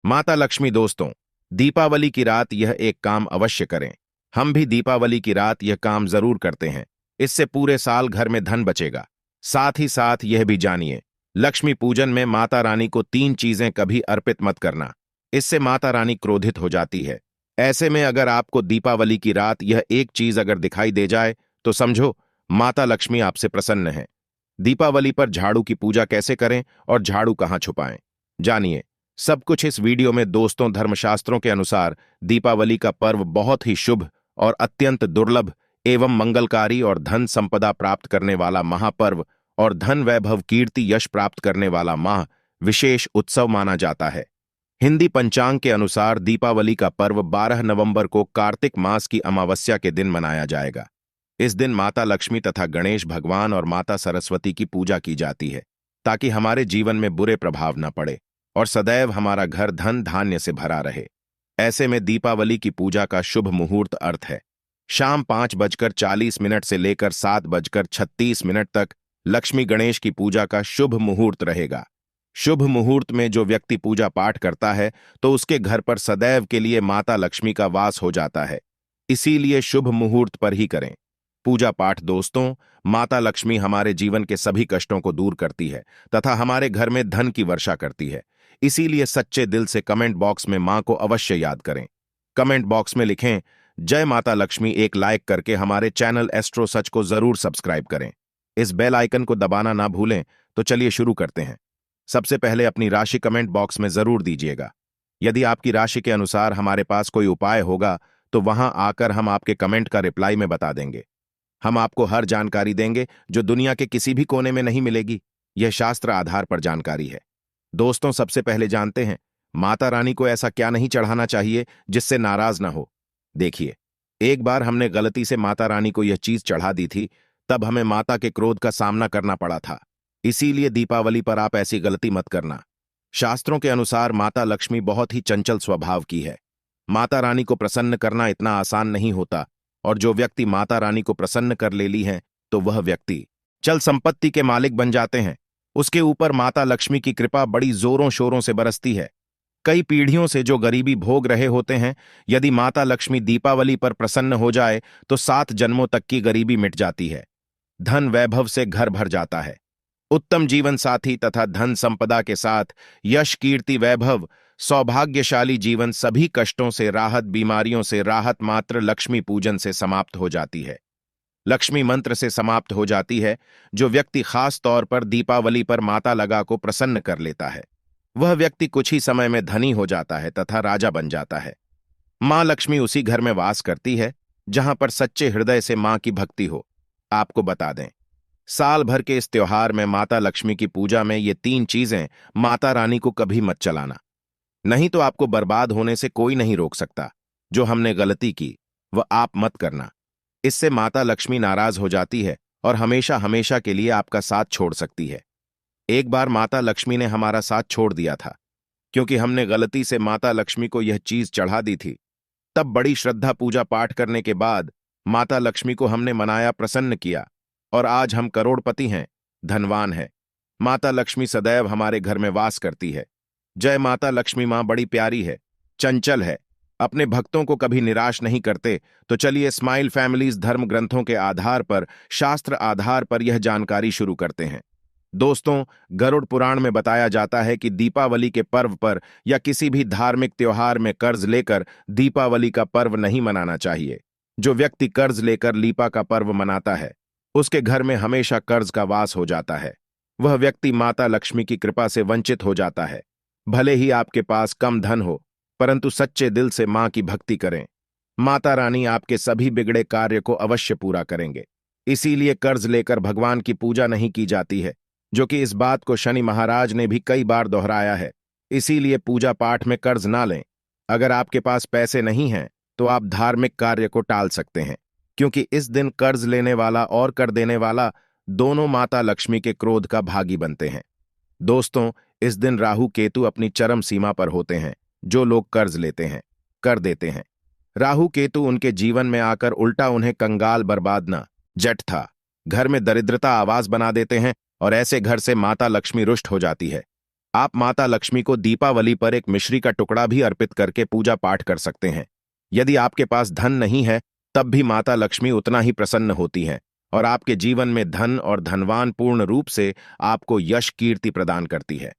माता लक्ष्मी दोस्तों, दीपावली की रात यह एक काम अवश्य करें। हम भी दीपावली की रात यह काम जरूर करते हैं। इससे पूरे साल घर में धन बचेगा। साथ ही साथ यह भी जानिए, लक्ष्मी पूजन में माता रानी को 3 चीजें कभी अर्पित मत करना। इससे माता रानी क्रोधित हो जाती है। ऐसे में अगर आपको दीपावली की रात यह एक चीज अगर दिखाई दे जाए तो समझो माता लक्ष्मी आपसे प्रसन्न है। दीपावली पर झाड़ू की पूजा कैसे करें और झाड़ू कहाँ छुपाएं, जानिए सब कुछ इस वीडियो में। दोस्तों, धर्मशास्त्रों के अनुसार दीपावली का पर्व बहुत ही शुभ और अत्यंत दुर्लभ एवं मंगलकारी और धन संपदा प्राप्त करने वाला महापर्व और धन वैभव कीर्ति यश प्राप्त करने वाला माह विशेष उत्सव माना जाता है। हिंदी पंचांग के अनुसार दीपावली का पर्व 12 नवंबर को कार्तिक मास की अमावस्या के दिन मनाया जाएगा। इस दिन माता लक्ष्मी तथा गणेश भगवान और माता सरस्वती की पूजा की जाती है ताकि हमारे जीवन में बुरे प्रभाव न पड़े और सदैव हमारा घर धन धान्य से भरा रहे। ऐसे में दीपावली की पूजा का शुभ मुहूर्त अर्थ है शाम 5:40 से लेकर 7:36 तक लक्ष्मी गणेश की पूजा का शुभ मुहूर्त रहेगा। शुभ मुहूर्त में जो व्यक्ति पूजा पाठ करता है तो उसके घर पर सदैव के लिए माता लक्ष्मी का वास हो जाता है। इसीलिए शुभ मुहूर्त पर ही करें पूजा पाठ। दोस्तों, माता लक्ष्मी हमारे जीवन के सभी कष्टों को दूर करती है तथा हमारे घर में धन की वर्षा करती है। इसीलिए सच्चे दिल से कमेंट बॉक्स में मां को अवश्य याद करें। कमेंट बॉक्स में लिखें जय माता लक्ष्मी, एक लाइक करके हमारे चैनल एस्ट्रो सच को जरूर सब्सक्राइब करें। इस बेल आइकन को दबाना ना भूलें। तो चलिए शुरू करते हैं। सबसे पहले अपनी राशि कमेंट बॉक्स में जरूर दीजिएगा। यदि आपकी राशि के अनुसार हमारे पास कोई उपाय होगा तो वहां आकर हम आपके कमेंट का रिप्लाई में बता देंगे। हम आपको हर जानकारी देंगे जो दुनिया के किसी भी कोने में नहीं मिलेगी। यह शास्त्र आधार पर जानकारी है। दोस्तों, सबसे पहले जानते हैं माता रानी को ऐसा क्या नहीं चढ़ाना चाहिए जिससे नाराज ना हो। देखिए, एक बार हमने गलती से माता रानी को यह चीज चढ़ा दी थी, तब हमें माता के क्रोध का सामना करना पड़ा था। इसीलिए दीपावली पर आप ऐसी गलती मत करना। शास्त्रों के अनुसार माता लक्ष्मी बहुत ही चंचल स्वभाव की है। माता रानी को प्रसन्न करना इतना आसान नहीं होता और जो व्यक्ति माता रानी को प्रसन्न कर ले ली है तो वह व्यक्ति चल संपत्ति के मालिक बन जाते हैं। उसके ऊपर माता लक्ष्मी की कृपा बड़ी जोरों शोरों से बरसती है। कई पीढ़ियों से जो गरीबी भोग रहे होते हैं, यदि माता लक्ष्मी दीपावली पर प्रसन्न हो जाए तो 7 जन्मों तक की गरीबी मिट जाती है। धन वैभव से घर भर जाता है। उत्तम जीवन साथी तथा धन संपदा के साथ यश कीर्ति वैभव सौभाग्यशाली जीवन, सभी कष्टों से राहत, बीमारियों से राहत मात्र लक्ष्मी पूजन से समाप्त हो जाती है। लक्ष्मी मंत्र से समाप्त हो जाती है। जो व्यक्ति खास तौर पर दीपावली पर माता लगा को प्रसन्न कर लेता है वह व्यक्ति कुछ ही समय में धनी हो जाता है तथा राजा बन जाता है। मां लक्ष्मी उसी घर में वास करती है जहां पर सच्चे हृदय से मां की भक्ति हो। आपको बता दें, साल भर के इस त्योहार में माता लक्ष्मी की पूजा में ये 3 चीजें माता रानी को कभी मत चलाना, नहीं तो आपको बर्बाद होने से कोई नहीं रोक सकता। जो हमने गलती की वह आप मत करना। इससे माता लक्ष्मी नाराज हो जाती है और हमेशा हमेशा के लिए आपका साथ छोड़ सकती है। एक बार माता लक्ष्मी ने हमारा साथ छोड़ दिया था क्योंकि हमने गलती से माता लक्ष्मी को यह चीज चढ़ा दी थी। तब बड़ी श्रद्धा पूजा पाठ करने के बाद माता लक्ष्मी को हमने मनाया, प्रसन्न किया और आज हम करोड़पति हैं, धनवान हैं। माता लक्ष्मी सदैव हमारे घर में वास करती है। जय माता लक्ष्मी। मां बड़ी प्यारी है, चंचल है, अपने भक्तों को कभी निराश नहीं करते। तो चलिए स्माइल फैमिलीज धर्म ग्रंथों के आधार पर, शास्त्र आधार पर यह जानकारी शुरू करते हैं। दोस्तों, गरुड़ पुराण में बताया जाता है कि दीपावली के पर्व पर या किसी भी धार्मिक त्योहार में कर्ज लेकर दीपावली का पर्व नहीं मनाना चाहिए। जो व्यक्ति कर्ज लेकर लीपा का पर्व मनाता है उसके घर में हमेशा कर्ज का वास हो जाता है। वह व्यक्ति माता लक्ष्मी की कृपा से वंचित हो जाता है। भले ही आपके पास कम धन हो, परंतु सच्चे दिल से मां की भक्ति करें। माता रानी आपके सभी बिगड़े कार्य को अवश्य पूरा करेंगे। इसीलिए कर्ज लेकर भगवान की पूजा नहीं की जाती है, जो कि इस बात को शनि महाराज ने भी कई बार दोहराया है। इसीलिए पूजा पाठ में कर्ज ना लें। अगर आपके पास पैसे नहीं हैं तो आप धार्मिक कार्य को टाल सकते हैं, क्योंकि इस दिन कर्ज लेने वाला और कर देने वाला दोनों माता लक्ष्मी के क्रोध का भागी बनते हैं। दोस्तों, इस दिन राहु केतु अपनी चरम सीमा पर होते हैं। जो लोग कर्ज लेते हैं, कर देते हैं, राहु केतु उनके जीवन में आकर उल्टा उन्हें कंगाल, बर्बाद ना जट था, घर में दरिद्रता आवाज बना देते हैं और ऐसे घर से माता लक्ष्मी रुष्ट हो जाती है। आप माता लक्ष्मी को दीपावली पर एक मिश्री का टुकड़ा भी अर्पित करके पूजा पाठ कर सकते हैं। यदि आपके पास धन नहीं है, तब भी माता लक्ष्मी उतना ही प्रसन्न होती हैं और आपके जीवन में धन और धनवान पूर्ण रूप से आपको यश कीर्ति प्रदान करती है।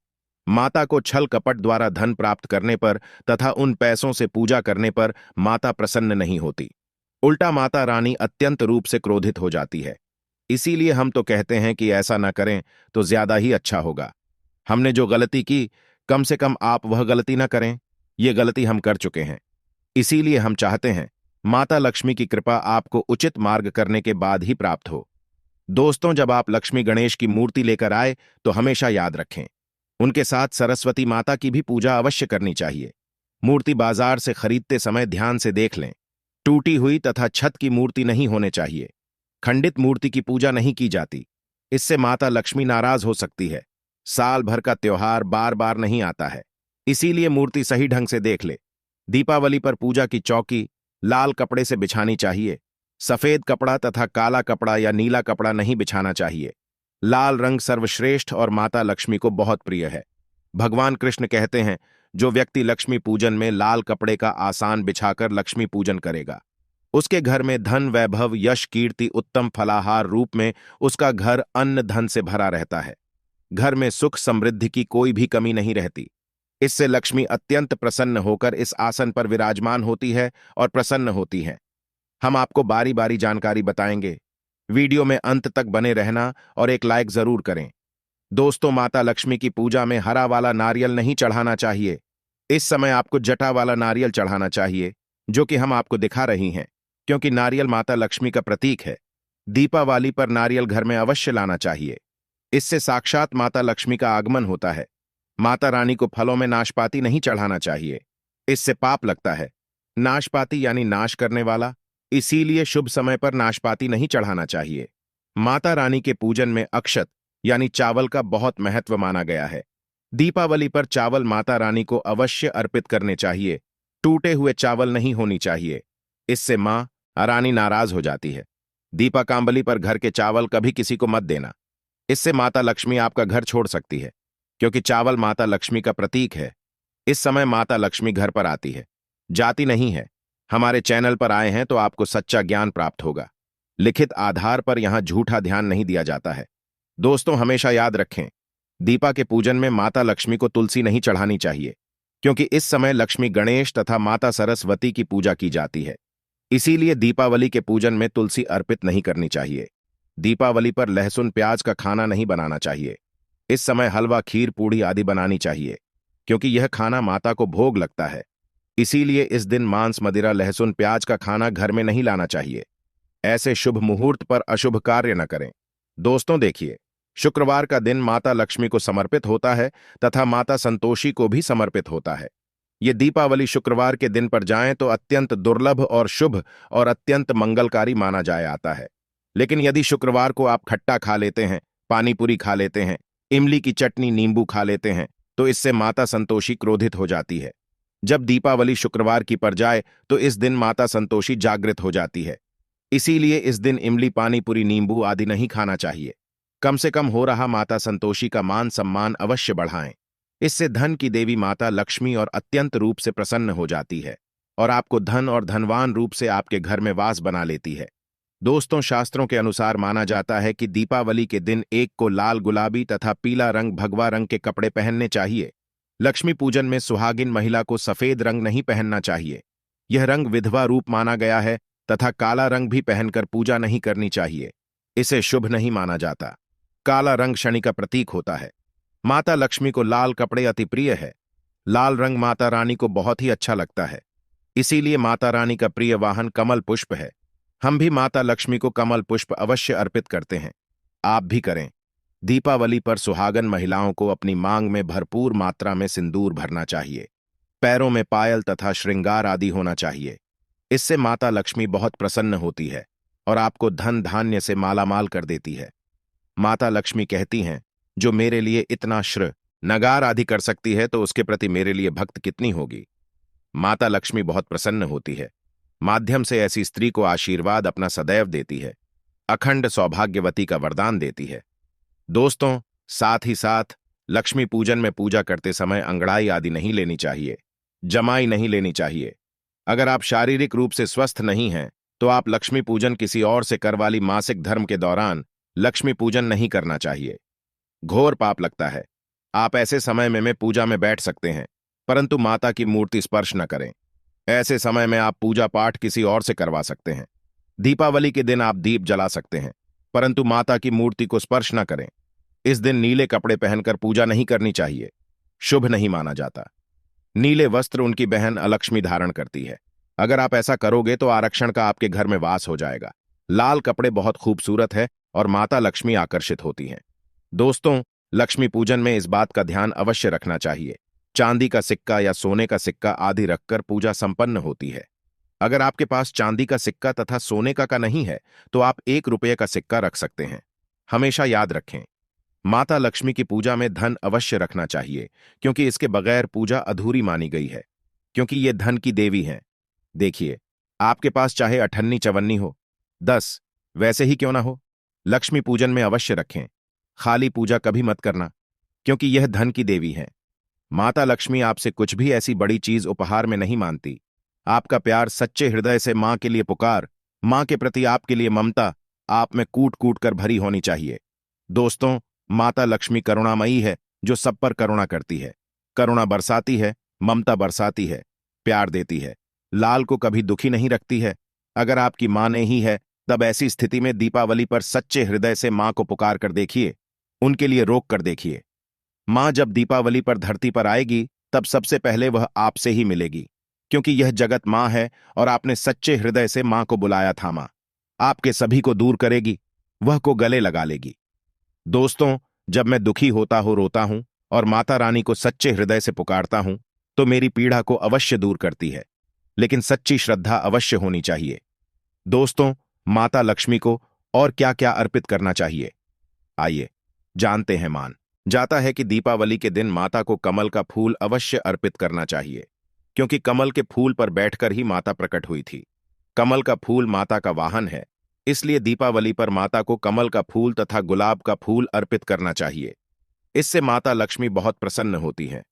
माता को छल कपट द्वारा धन प्राप्त करने पर तथा उन पैसों से पूजा करने पर माता प्रसन्न नहीं होती। उल्टा माता रानी अत्यंत रूप से क्रोधित हो जाती है। इसीलिए हम तो कहते हैं कि ऐसा न करें तो ज्यादा ही अच्छा होगा। हमने जो गलती की, कम से कम आप वह गलती न करें। ये गलती हम कर चुके हैं। इसीलिए हम चाहते हैं माता लक्ष्मी की कृपा आपको उचित मार्ग करने के बाद ही प्राप्त हो। दोस्तों, जब आप लक्ष्मी गणेश की मूर्ति लेकर आए तो हमेशा याद रखें, उनके साथ सरस्वती माता की भी पूजा अवश्य करनी चाहिए। मूर्ति बाजार से खरीदते समय ध्यान से देख लें। टूटी हुई तथा छत की मूर्ति नहीं होने चाहिए। खंडित मूर्ति की पूजा नहीं की जाती। इससे माता लक्ष्मी नाराज हो सकती है। साल भर का त्योहार बार बार नहीं आता है, इसीलिए मूर्ति सही ढंग से देख ले। दीपावली पर पूजा की चौकी लाल कपड़े से बिछानी चाहिए। सफेद कपड़ा तथा काला कपड़ा या नीला कपड़ा नहीं बिछाना चाहिए। लाल रंग सर्वश्रेष्ठ और माता लक्ष्मी को बहुत प्रिय है। भगवान कृष्ण कहते हैं, जो व्यक्ति लक्ष्मी पूजन में लाल कपड़े का आसान बिछाकर लक्ष्मी पूजन करेगा, उसके घर में धन वैभव यश कीर्ति उत्तम फलाहार रूप में उसका घर अन्न धन से भरा रहता है। घर में सुख समृद्धि की कोई भी कमी नहीं रहती। इससे लक्ष्मी अत्यंत प्रसन्न होकर इस आसन पर विराजमान होती है और प्रसन्न होती है। हम आपको बारी बारी जानकारी बताएंगे। वीडियो में अंत तक बने रहना और एक लाइक जरूर करें। दोस्तों, माता लक्ष्मी की पूजा में हरा वाला नारियल नहीं चढ़ाना चाहिए। इस समय आपको जटा वाला नारियल चढ़ाना चाहिए, जो कि हम आपको दिखा रही हैं, क्योंकि नारियल माता लक्ष्मी का प्रतीक है। दीपावली पर नारियल घर में अवश्य लाना चाहिए। इससे साक्षात माता लक्ष्मी का आगमन होता है। माता रानी को फलों में नाशपाती नहीं चढ़ाना चाहिए, इससे पाप लगता है। नाशपाती यानी नाश करने वाला, इसीलिए शुभ समय पर नाशपाती नहीं चढ़ाना चाहिए। माता रानी के पूजन में अक्षत यानी चावल का बहुत महत्व माना गया है। दीपावली पर चावल माता रानी को अवश्य अर्पित करने चाहिए। टूटे हुए चावल नहीं होनी चाहिए, इससे मां रानी नाराज हो जाती है। दीपाकांबली पर घर के चावल कभी किसी को मत देना, इससे माता लक्ष्मी आपका घर छोड़ सकती है, क्योंकि चावल माता लक्ष्मी का प्रतीक है। इस समय माता लक्ष्मी घर पर आती है, जाती नहीं है। हमारे चैनल पर आए हैं तो आपको सच्चा ज्ञान प्राप्त होगा। लिखित आधार पर यहां झूठा ध्यान नहीं दिया जाता है। दोस्तों, हमेशा याद रखें, दीपा के पूजन में माता लक्ष्मी को तुलसी नहीं चढ़ानी चाहिए, क्योंकि इस समय लक्ष्मी गणेश तथा माता सरस्वती की पूजा की जाती है। इसीलिए दीपावली के पूजन में तुलसी अर्पित नहीं करनी चाहिए। दीपावली पर लहसुन प्याज का खाना नहीं बनाना चाहिए। इस समय हलवा खीर पूड़ी आदि बनानी चाहिए, क्योंकि यह खाना माता को भोग लगता है। इसीलिए इस दिन मांस मदिरा लहसुन प्याज का खाना घर में नहीं लाना चाहिए। ऐसे शुभ मुहूर्त पर अशुभ कार्य न करें। दोस्तों देखिए, शुक्रवार का दिन माता लक्ष्मी को समर्पित होता है तथा माता संतोषी को भी समर्पित होता है। ये दीपावली शुक्रवार के दिन पर जाएं तो अत्यंत दुर्लभ और शुभ और अत्यंत मंगलकारी माना जाए आता है। लेकिन यदि शुक्रवार को आप खट्टा खा लेते हैं, पानी पूरी खा लेते हैं, इमली की चटनी नींबू खा लेते हैं, तो इससे माता संतोषी क्रोधित हो जाती है। जब दीपावली शुक्रवार की पड़ जाए तो इस दिन माता संतोषी जागृत हो जाती है। इसीलिए इस दिन इमली पानी पूरी नींबू आदि नहीं खाना चाहिए। कम से कम हो रहा माता संतोषी का मान सम्मान अवश्य बढ़ाएं। इससे धन की देवी माता लक्ष्मी और अत्यंत रूप से प्रसन्न हो जाती है और आपको धन और धनवान रूप से आपके घर में वास बना लेती है। दोस्तों, शास्त्रों के अनुसार माना जाता है कि दीपावली के दिन एक को लाल गुलाबी तथा पीला रंग भगवा रंग के कपड़े पहनने चाहिए। लक्ष्मी पूजन में सुहागिन महिला को सफेद रंग नहीं पहनना चाहिए। यह रंग विधवा रूप माना गया है तथा काला रंग भी पहनकर पूजा नहीं करनी चाहिए। इसे शुभ नहीं माना जाता। काला रंग शनि का प्रतीक होता है। माता लक्ष्मी को लाल कपड़े अति प्रिय है। लाल रंग माता रानी को बहुत ही अच्छा लगता है। इसीलिए माता रानी का प्रिय वाहन कमल पुष्प है। हम भी माता लक्ष्मी को कमल पुष्प अवश्य अर्पित करते हैं। आप भी करें। दीपावली पर सुहागन महिलाओं को अपनी मांग में भरपूर मात्रा में सिंदूर भरना चाहिए। पैरों में पायल तथा श्रृंगार आदि होना चाहिए। इससे माता लक्ष्मी बहुत प्रसन्न होती है और आपको धन धान्य से मालामाल कर देती है। माता लक्ष्मी कहती हैं, जो मेरे लिए इतना श्र नगार आदि कर सकती है तो उसके प्रति मेरे लिए भक्त कितनी होगी। माता लक्ष्मी बहुत प्रसन्न होती है। माध्यम से ऐसी स्त्री को आशीर्वाद अपना सदैव देती है, अखंड सौभाग्यवती का वरदान देती है। दोस्तों, साथ ही साथ लक्ष्मी पूजन में पूजा करते समय अंगड़ाई आदि नहीं लेनी चाहिए, जमाई नहीं लेनी चाहिए। अगर आप शारीरिक रूप से स्वस्थ नहीं हैं तो आप लक्ष्मी पूजन किसी और से करवाली मासिक धर्म के दौरान लक्ष्मी पूजन नहीं करना चाहिए। घोर पाप लगता है। आप ऐसे समय में पूजा में बैठ सकते हैं, परंतु माता की मूर्ति स्पर्श न करें। ऐसे समय में आप पूजा पाठ किसी और से करवा सकते हैं। दीपावली के दिन आप दीप जला सकते हैं, परंतु माता की मूर्ति को स्पर्श न करें। इस दिन नीले कपड़े पहनकर पूजा नहीं करनी चाहिए, शुभ नहीं माना जाता। नीले वस्त्र उनकी बहन अलक्ष्मी धारण करती है। अगर आप ऐसा करोगे तो आरक्षण का आपके घर में वास हो जाएगा। लाल कपड़े बहुत खूबसूरत है और माता लक्ष्मी आकर्षित होती हैं। दोस्तों, लक्ष्मी पूजन में इस बात का ध्यान अवश्य रखना चाहिए। चांदी का सिक्का या सोने का सिक्का आदि रखकर पूजा संपन्न होती है। अगर आपके पास चांदी का सिक्का तथा सोने का नहीं है तो आप 1 रुपये का सिक्का रख सकते हैं। हमेशा याद रखें, माता लक्ष्मी की पूजा में धन अवश्य रखना चाहिए, क्योंकि इसके बगैर पूजा अधूरी मानी गई है, क्योंकि ये धन की देवी हैं। देखिए, आपके पास चाहे 98 चवन्नी हो, 10 वैसे ही क्यों ना हो, लक्ष्मी पूजन में अवश्य रखें। खाली पूजा कभी मत करना, क्योंकि यह धन की देवी है। माता लक्ष्मी आपसे कुछ भी ऐसी बड़ी चीज उपहार में नहीं मानती। आपका प्यार सच्चे हृदय से मां के लिए पुकार, मां के प्रति आपके लिए ममता आप में कूट कूट कर भरी होनी चाहिए। दोस्तों, माता लक्ष्मी करुणामयी है, जो सब पर करुणा करती है, करुणा बरसाती है, ममता बरसाती है, प्यार देती है, लाल को कभी दुखी नहीं रखती है। अगर आपकी मां नहीं है, तब ऐसी स्थिति में दीपावली पर सच्चे हृदय से मां को पुकार कर देखिए, उनके लिए रोक कर देखिए। मां जब दीपावली पर धरती पर आएगी, तब सबसे पहले वह आपसे ही मिलेगी, क्योंकि यह जगत मां है और आपने सच्चे हृदय से मां को बुलाया था। मां आपके सभी को दूर करेगी, वह को गले लगा लेगी। दोस्तों, जब मैं दुखी होता हूं, रोता हूं और माता रानी को सच्चे हृदय से पुकारता हूं, तो मेरी पीड़ा को अवश्य दूर करती है, लेकिन सच्ची श्रद्धा अवश्य होनी चाहिए। दोस्तों, माता लक्ष्मी को और क्या क्या अर्पित करना चाहिए, आइए जानते हैं। मान जाता है कि दीपावली के दिन माता को कमल का फूल अवश्य अर्पित करना चाहिए, क्योंकि कमल के फूल पर बैठकर ही माता प्रकट हुई थी। कमल का फूल माता का वाहन है, इसलिए दीपावली पर माता को कमल का फूल तथा गुलाब का फूल अर्पित करना चाहिए। इससे माता लक्ष्मी बहुत प्रसन्न होती हैं।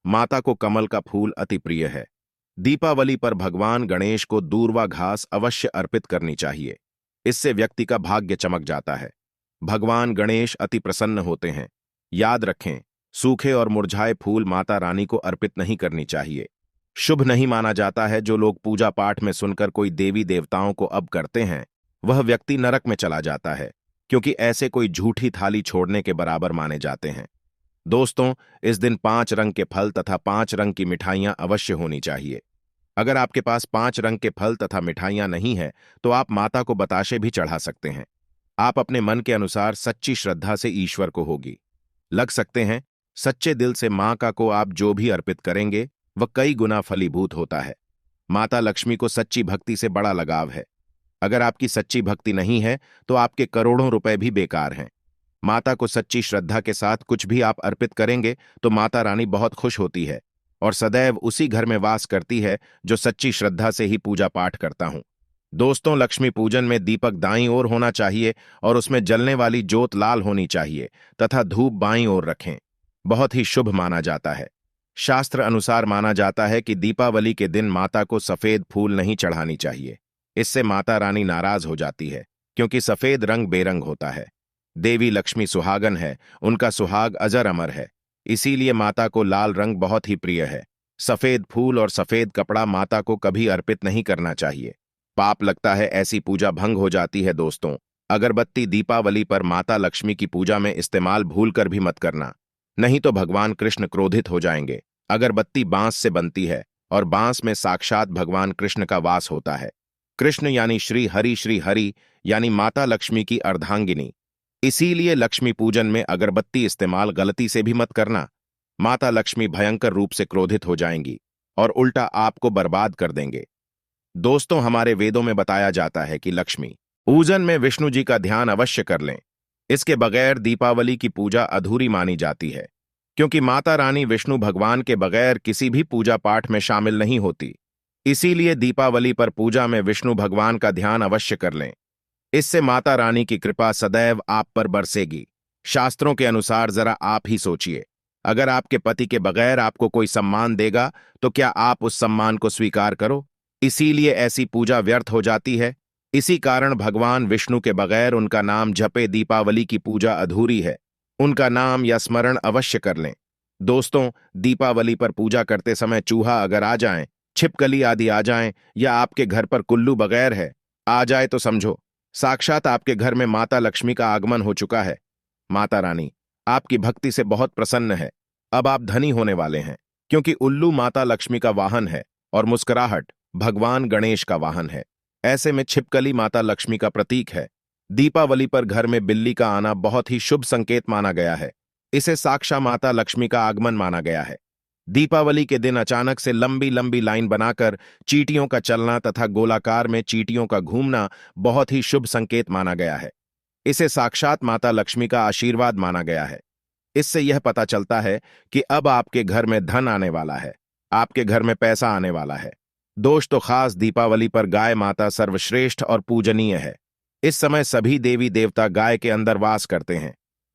माता को कमल का फूल अति प्रिय है। दीपावली पर भगवान गणेश को दूर्वा घास अवश्य अर्पित करनी चाहिए। इससे व्यक्ति का भाग्य चमक जाता है। भगवान गणेश अति प्रसन्न होते हैं। याद रखें, सूखे और मुरझाए फूल माता रानी को अर्पित नहीं करनी चाहिए। शुभ नहीं माना जाता है। जो लोग पूजा पाठ में सुनकर कोई देवी देवताओं को अब करते हैं, वह व्यक्ति नरक में चला जाता है, क्योंकि ऐसे कोई झूठी थाली छोड़ने के बराबर माने जाते हैं। दोस्तों, इस दिन 5 रंग के फल तथा 5 रंग की मिठाइयां अवश्य होनी चाहिए। अगर आपके पास 5 रंग के फल तथा मिठाइयां नहीं है, तो आप माता को बताशे भी चढ़ा सकते हैं। आप अपने मन के अनुसार सच्ची श्रद्धा से ईश्वर को होगी लग सकते हैं। सच्चे दिल से मां का को आप जो भी अर्पित करेंगे, वह कई गुना फलीभूत होता है। माता लक्ष्मी को सच्ची भक्ति से बड़ा लगाव है। अगर आपकी सच्ची भक्ति नहीं है, तो आपके करोड़ों रुपए भी बेकार हैं। माता को सच्ची श्रद्धा के साथ कुछ भी आप अर्पित करेंगे, तो माता रानी बहुत खुश होती है और सदैव उसी घर में वास करती है जो सच्ची श्रद्धा से ही पूजा पाठ करता हूं। दोस्तों, लक्ष्मी पूजन में दीपक दाईं ओर होना चाहिए और उसमें जलने वाली जोत लाल होनी चाहिए तथा धूप बाईं ओर रखें। बहुत ही शुभ माना जाता है। शास्त्र अनुसार माना जाता है कि दीपावली के दिन माता को सफेद फूल नहीं चढ़ानी चाहिए। इससे माता रानी नाराज हो जाती है, क्योंकि सफेद रंग बेरंग होता है। देवी लक्ष्मी सुहागन है, उनका सुहाग अजर अमर है। इसीलिए माता को लाल रंग बहुत ही प्रिय है। सफेद फूल और सफेद कपड़ा माता को कभी अर्पित नहीं करना चाहिए। पाप लगता है, ऐसी पूजा भंग हो जाती है। दोस्तों, अगरबत्ती दीपावली पर माता लक्ष्मी की पूजा में इस्तेमाल भूलकर भी मत करना, नहीं तो भगवान कृष्ण क्रोधित हो जाएंगे। अगरबत्ती बांस से बनती है और बांस में साक्षात भगवान कृष्ण का वास होता है। कृष्ण यानी श्री हरि यानी माता लक्ष्मी की अर्धांगिनी। इसीलिए लक्ष्मी पूजन में अगरबत्ती इस्तेमाल गलती से भी मत करना। माता लक्ष्मी भयंकर रूप से क्रोधित हो जाएंगी और उल्टा आपको बर्बाद कर देंगे। दोस्तों, हमारे वेदों में बताया जाता है कि लक्ष्मी पूजन में विष्णु जी का ध्यान अवश्य कर लें। इसके बगैर दीपावली की पूजा अधूरी मानी जाती है, क्योंकि माता रानी विष्णु भगवान के बगैर किसी भी पूजा पाठ में शामिल नहीं होती। इसीलिए दीपावली पर पूजा में विष्णु भगवान का ध्यान अवश्य कर लें। इससे माता रानी की कृपा सदैव आप पर बरसेगी। शास्त्रों के अनुसार जरा आप ही सोचिए, अगर आपके पति के बगैर आपको कोई सम्मान देगा तो क्या आप उस सम्मान को स्वीकार करो? इसीलिए ऐसी पूजा व्यर्थ हो जाती है। इसी कारण भगवान विष्णु के बगैर उनका नाम जपे दीपावली की पूजा अधूरी है। उनका नाम या स्मरण अवश्य कर लें। दोस्तों, दीपावली पर पूजा करते समय चूहा अगर आ जाए, छिपकली आदि आ जाएं, या आपके घर पर कुल्लू बगैर है आ जाए तो समझो साक्षात आपके घर में माता लक्ष्मी का आगमन हो चुका है। माता रानी आपकी भक्ति से बहुत प्रसन्न है। अब आप धनी होने वाले हैं, क्योंकि उल्लू माता लक्ष्मी का वाहन है और मुस्कुराहट भगवान गणेश का वाहन है। ऐसे में छिपकली माता लक्ष्मी का प्रतीक है। दीपावली पर घर में बिल्ली का आना बहुत ही शुभ संकेत माना गया है। इसे साक्षात माता लक्ष्मी का आगमन माना गया है। दीपावली के दिन अचानक से लंबी लंबी लाइन बनाकर चींटियों का चलना तथा गोलाकार में चींटियों का घूमना बहुत ही शुभ संकेत माना गया है। इसे साक्षात माता लक्ष्मी का आशीर्वाद माना गया है। इससे यह पता चलता है कि अब आपके घर में धन आने वाला है, आपके घर में पैसा आने वाला है। दोस्तों, खास दीपावली पर गाय माता सर्वश्रेष्ठ और पूजनीय है। इस समय सभी देवी देवता गाय के अंदर वास करते हैं।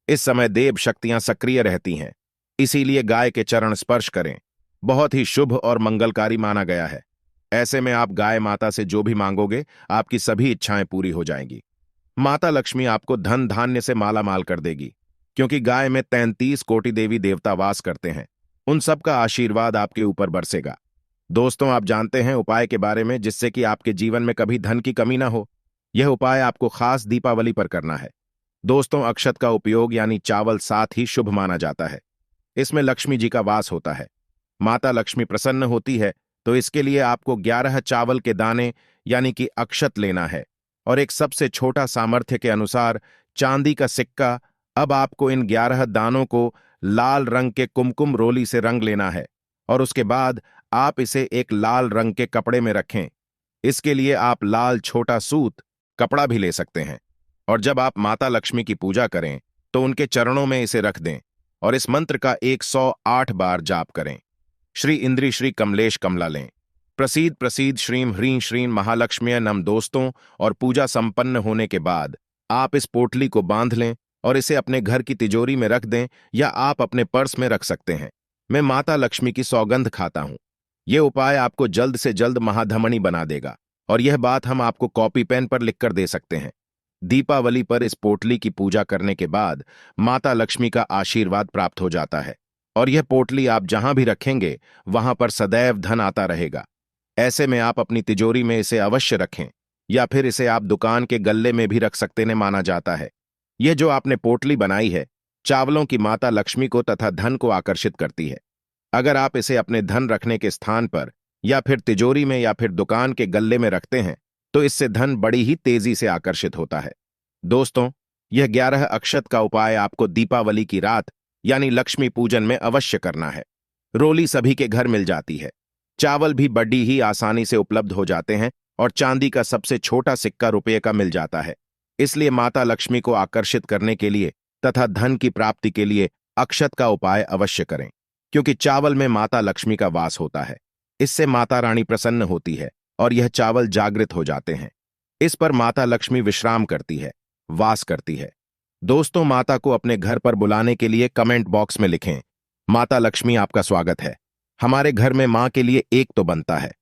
इस समय देव शक्तियां सक्रिय रहती हैं, इसीलिए गाय के चरण स्पर्श करें बहुत ही शुभ और मंगलकारी माना गया है। ऐसे में आप गाय माता से जो भी मांगोगे आपकी सभी इच्छाएं पूरी हो जाएंगी। माता लक्ष्मी आपको धन धान्य से माला माल कर देगी, क्योंकि गाय में 33 कोटि देवी देवता वास करते हैं। उन सब का आशीर्वाद आपके ऊपर बरसेगा। दोस्तों, आप जानते हैं उपाय के बारे में जिससे कि आपके जीवन में कभी धन की कमी ना हो। यह उपाय आपको खास दीपावली पर करना है। दोस्तों, अक्षत का उपयोग यानी चावल साथ ही शुभ माना जाता है। इसमें लक्ष्मी जी का वास होता है। माता लक्ष्मी प्रसन्न होती है, तो इसके लिए आपको 11 चावल के दाने यानी कि अक्षत लेना है और एक सबसे छोटा सामर्थ्य के अनुसार चांदी का सिक्का। अब आपको इन 11 दानों को लाल रंग के कुमकुम रोली से रंग लेना है और उसके बाद आप इसे एक लाल रंग के कपड़े में रखें। इसके लिए आप लाल छोटा सूत कपड़ा भी ले सकते हैं। और जब आप माता लक्ष्मी की पूजा करें तो उनके चरणों में इसे रख दें और इस मंत्र का 108 बार जाप करें। श्री इंद्री श्री कमलेश कमला लें। प्रसीद प्रसीद श्रीम ह्रीं श्रीं महालक्ष्मी नम। दोस्तों, और पूजा संपन्न होने के बाद आप इस पोटली को बांध लें और इसे अपने घर की तिजोरी में रख दें या आप अपने पर्स में रख सकते हैं। मैं माता लक्ष्मी की सौगंध खाता हूं। यह उपाय आपको जल्द से जल्द महाधमनी बना देगा और यह बात हम आपको कॉपी पेन पर लिखकर दे सकते हैं। दीपावली पर इस पोटली की पूजा करने के बाद माता लक्ष्मी का आशीर्वाद प्राप्त हो जाता है और यह पोटली आप जहां भी रखेंगे वहां पर सदैव धन आता रहेगा। ऐसे में आप अपनी तिजोरी में इसे अवश्य रखें या फिर इसे आप दुकान के गल्ले में भी रख सकते हैं। माना जाता है यह जो आपने पोटली बनाई है चावलों की माता लक्ष्मी को तथा धन को आकर्षित करती है। अगर आप इसे अपने धन रखने के स्थान पर या फिर तिजोरी में या फिर दुकान के गल्ले में रखते हैं तो इससे धन बड़ी ही तेजी से आकर्षित होता है। दोस्तों, यह 11 अक्षत का उपाय आपको दीपावली की रात यानी लक्ष्मी पूजन में अवश्य करना है। रोली सभी के घर मिल जाती है, चावल भी बड़ी ही आसानी से उपलब्ध हो जाते हैं और चांदी का सबसे छोटा सिक्का रुपये का मिल जाता है। इसलिए माता लक्ष्मी को आकर्षित करने के लिए तथा धन की प्राप्ति के लिए अक्षत का उपाय अवश्य करें, क्योंकि चावल में माता लक्ष्मी का वास होता है। इससे माता रानी प्रसन्न होती है और यह चावल जागृत हो जाते हैं। इस पर माता लक्ष्मी विश्राम करती है, वास करती है। दोस्तों, माता को अपने घर पर बुलाने के लिए कमेंट बॉक्स में लिखें, माता लक्ष्मी आपका स्वागत है। हमारे घर में मां के लिए एक तो बनता है।